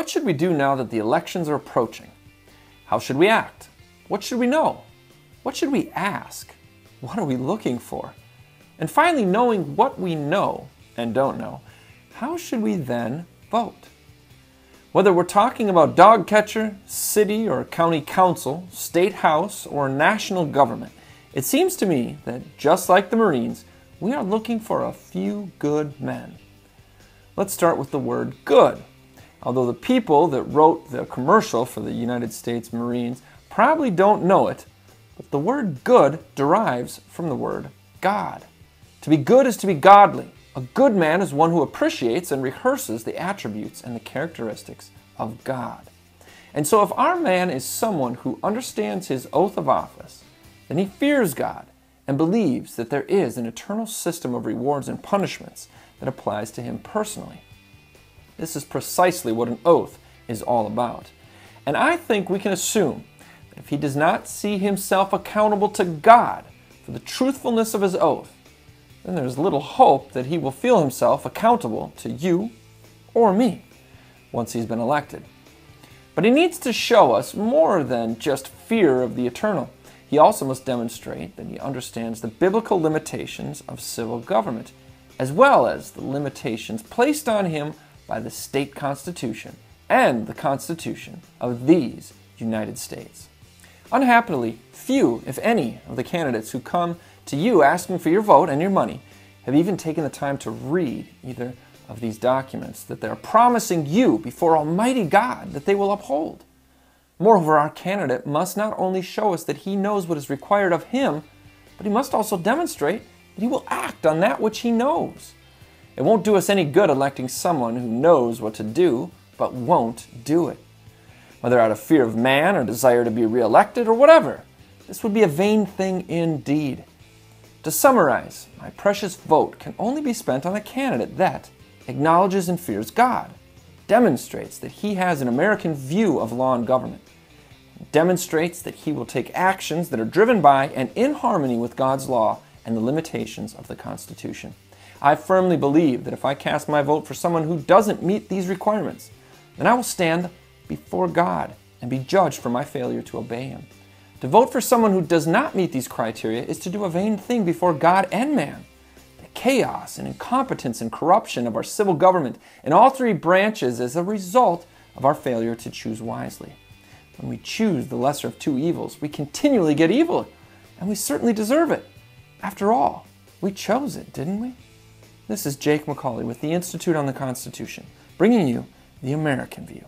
What should we do now that the elections are approaching? How should we act? What should we know? What should we ask? What are we looking for? And finally, knowing what we know and don't know, how should we then vote? Whether we're talking about dog catcher, city or county council, state house, or national government, it seems to me that just like the Marines, we are looking for a few good men. Let's start with the word good. Although the people that wrote the commercial for the United States Marines probably don't know it, but the word good derives from the word God. To be good is to be godly. A good man is one who appreciates and rehearses the attributes and the characteristics of God. And so if our man is someone who understands his oath of office, then he fears God and believes that there is an eternal system of rewards and punishments that applies to him personally. This is precisely what an oath is all about. And I think we can assume that if he does not see himself accountable to God for the truthfulness of his oath, then there's little hope that he will feel himself accountable to you or me once he's been elected. But he needs to show us more than just fear of the eternal. He also must demonstrate that he understands the biblical limitations of civil government, as well as the limitations placed on him by the state constitution and the Constitution of these United States. Unhappily, few, if any, of the candidates who come to you asking for your vote and your money have even taken the time to read either of these documents that they're promising you before Almighty God that they will uphold. Moreover, our candidate must not only show us that he knows what is required of him, but he must also demonstrate that he will act on that which he knows. It won't do us any good electing someone who knows what to do, but won't do it. Whether out of fear of man or desire to be re-elected or whatever, this would be a vain thing indeed. To summarize, my precious vote can only be spent on a candidate that acknowledges and fears God, demonstrates that he has an American view of law and government, demonstrates that he will take actions that are driven by and in harmony with God's law and the limitations of the Constitution. I firmly believe that if I cast my vote for someone who doesn't meet these requirements, then I will stand before God and be judged for my failure to obey him. To vote for someone who does not meet these criteria is to do a vain thing before God and man. The chaos and incompetence and corruption of our civil government in all three branches is a result of our failure to choose wisely. When we choose the lesser of two evils, we continually get evil, and we certainly deserve it. After all, we chose it, didn't we? This is Jake MacAulay with the Institute on the Constitution, bringing you the American View.